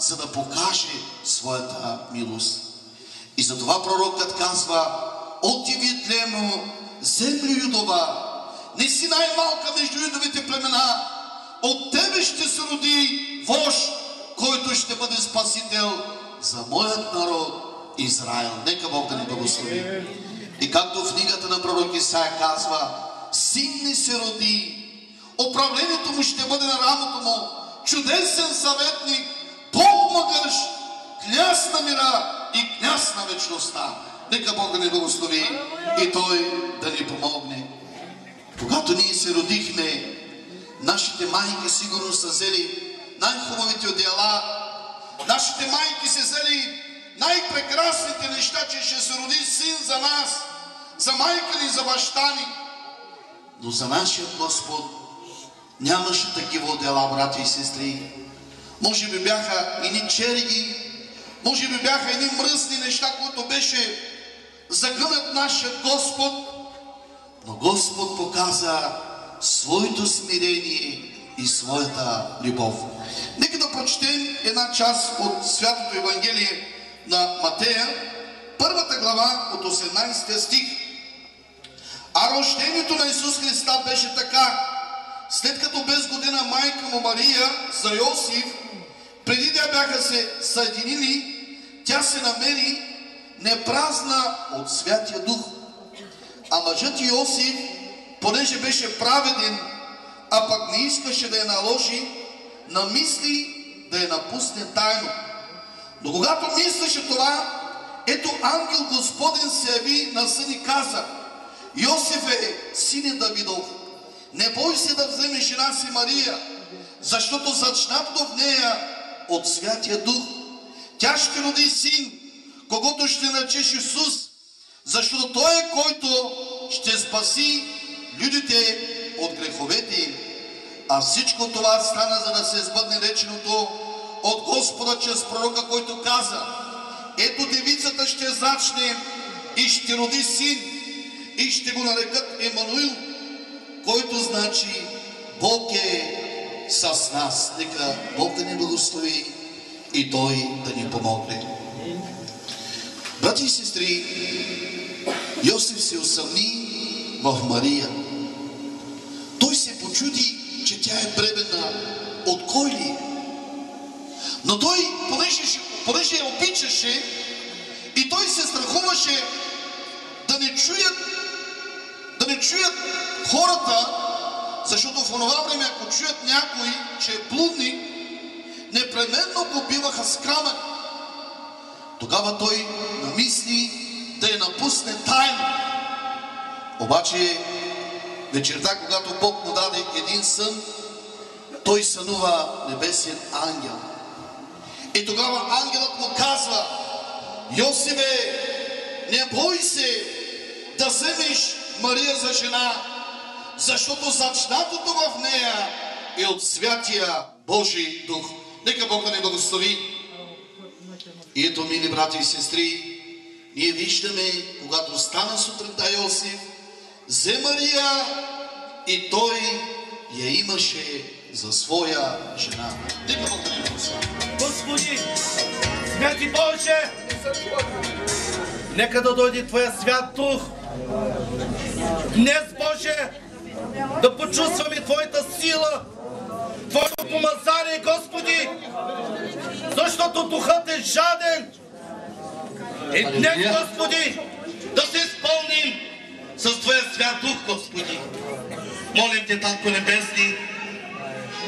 за да покаже своята милост. И затова пророкът казва: «О ти Витлеемо, землю Юдова, не си най-малка между юдовите племена, от тебе ще се роди вожд, който ще бъде спасител за моят народ Израил». Нека Бог да ни благослови. И както в книгата на пророк Исаия казва: «Син ни се роди, управлението му ще бъде на рамото му, чудесен съветник, Бог могъщ, княз на мира и княз на вечността». Нека Бог да ни благослови и Той да ни помогне. Когато ние се родихме, нашите майки сигурно са взели най-хубавите одеяла, нашите майки са взели най-прекрасните неща, че ще се роди син за нас, за майка ни, за баща ни. Но за нашия Господ нямаше такива одеяла, брати и сестри. Може би бяха едни черги, може би бяха едни мръсни неща, които беше загънат нашия Господ. Но Господ показа своето смирение и своята любов. Нека да прочетем една част от Святото Евангелие на Матея, първата глава от 18 стих. А рождението на Исус Христа беше така: след като без година майка му Мария за Йосиф, преди да бяха се съединили, тя се намери непразна от Святия Дух. А мъжът Йосиф, понеже беше праведен, а пък не искаше да я наложи, намисли да я напусне тайно. Но когато мислеше това, ето ангел Господен се яви на сън и каза: Йосифе, сине Давидов, не бой се да вземеш жена си Мария, защото зачнатото в нея от Святия Дух. Тя ще роди син, когото ще наречеш Исус, защото той е, който ще спаси людите от греховете им. А всичко това стана, за да се сбъдне реченото от Господа чрез пророка, който каза: ето девицата ще зачне и ще роди син и ще го нарекат Емануил, който значи Бог е с нас. Нека Бог да ни благослови и Той да ни помогне. Брати и сестри, Йосиф се усъмни в Мария. Той се почуди, че тя е бременна. От кой ли? Но той, понеже я обичаше и той се страхуваше да не чуят хората, защото в онова време, ако чуят някой, че е блудник, непременно го биваха с камък. Тогава той намисли да я напусне тайно. Обаче вечерта, когато Бог му даде един сън, той сънува небесен ангел. И тогава ангелът му казва: Йосифе, не бой се да вземеш Мария за жена, защото зачнатото в нея е от Святия Божий Дух. Нека Бог да ни благослови. И ето, мили брати и сестри, ние виждаме, когато стана сутринта Йосиф, взе Мария и той я имаше за своя жена. Нека Бог да ни благослови. Господи, Святи Боже, нека да дойде Твоя Свят Дух. Днес, Боже, да почувстваме Твоята сила, Твоето помазание, Господи, защото Духът е жаден. И днес, Господи, да се изпълним с Твоя Свят Дух, Господи. Молим Те, Татко Небесни,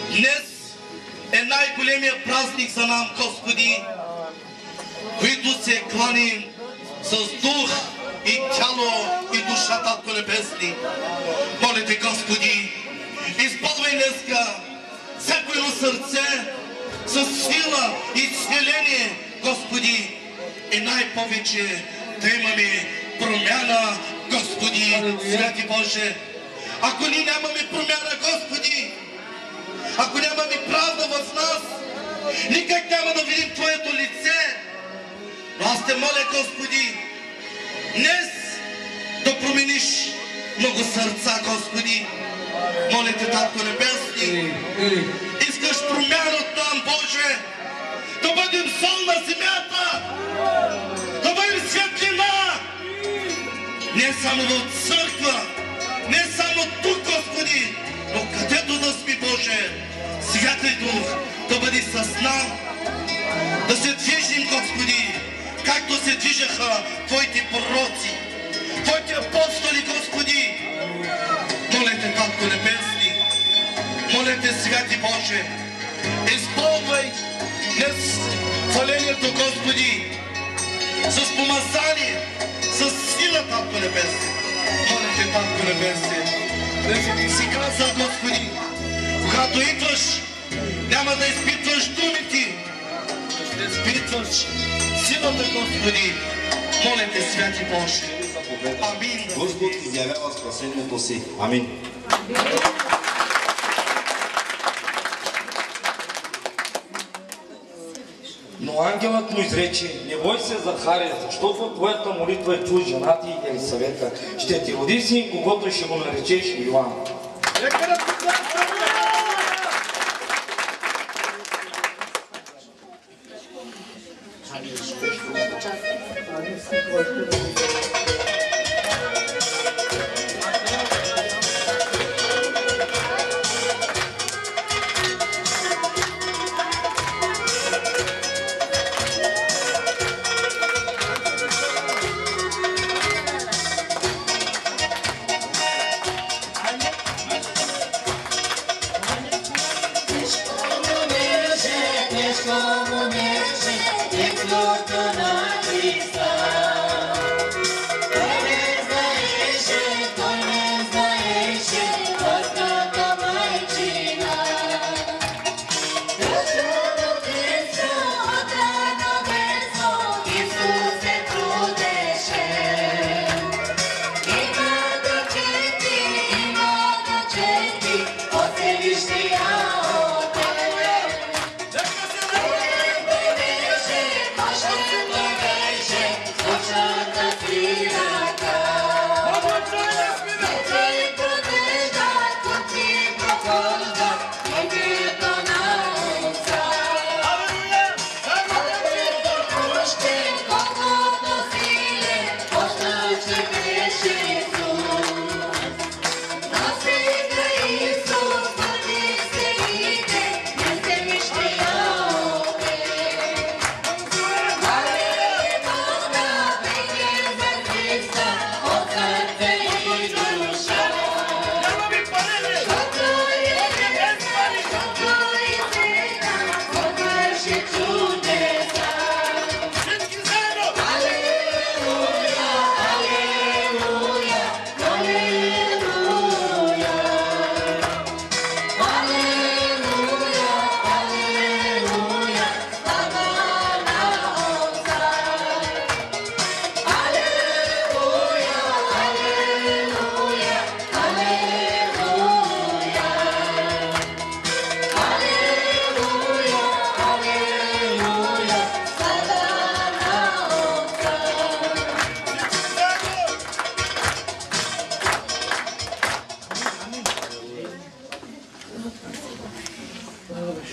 днес е най-големия празник за нам, Господи, които се кланим с дух и тяло и душа, Татко Небесни. Моля Те, Господи, изпълвай днеска всяко едно сърце с сила и изцеление, Господи, и най-повече да имаме промяна, Господи, Святи Боже. Ако ние нямаме промяна, Господи, ако нямаме правда в нас, никак няма да видим Твоето лице. Но аз Те моля, Господи, днес да промениш много сърца, Господи. Моля Те, Татко Небесни, искаш промяна от нам, Боже, да бъдем сол на земята, да бъдем светлина, не само в църква, не само тук, Господи, но където да сме, Боже, Святай Дух да бъде с нас, да се движим, Господи, както се движаха Твоите пророци, Твоите апостоли, Господи. Моля Те, Татко Небесни, моля Те, Святи Боже, използвай днес хвалението, Господи, с помазание, с сила, Татко Небесни. Моля Те, Татко Небесни, да си казал, Господи, когато идваш, няма да изпитваш думите, ще изпитваш силата, Господи. Моля Те, Святи Боже. Амин. Господ изявява спасението си. Амин. Но ангелът му изрече: не бой се, Захария, защото твоята молитва е чу жена ти Елисавета. Ще ти роди син, когото ще го наречеш Йоан.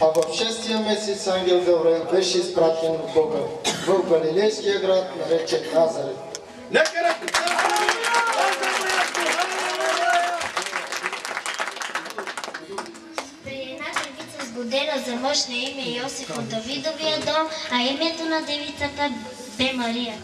А в 6-тия месец ангел Гавриил беше изпратен от Бога в Галилейския град, наречен Назарет. При една девица сгодена за мъж на име Йосиф от Давидовия дом, а името на девицата бе Мария.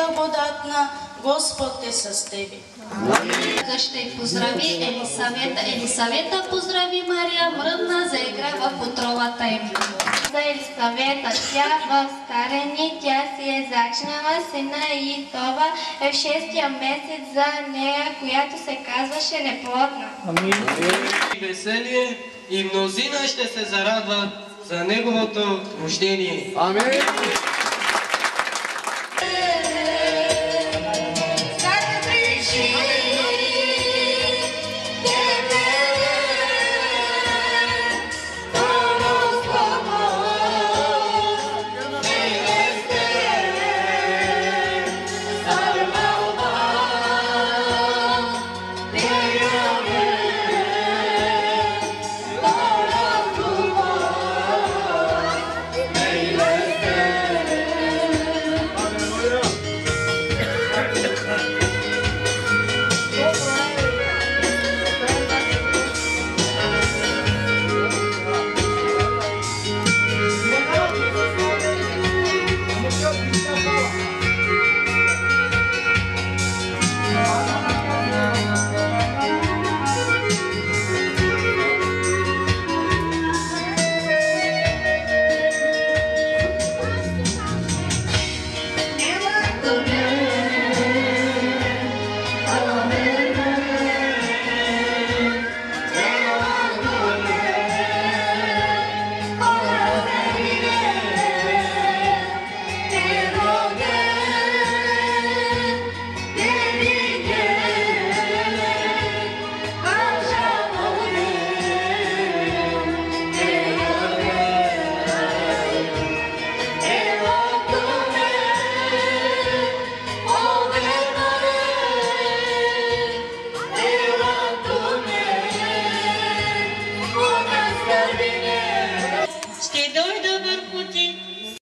благодатна, Господ е с тебе. Ще поздрави Елисавета. Елисавета поздрави Мария, мръдна заигра в отровата им. За Елисавета, тя в старени, тя си е зачнала сина и това е в 6-я месец за нея, която се казваше неплодна. И веселие и мнозина ще се зарадват за неговото рождение. Амин.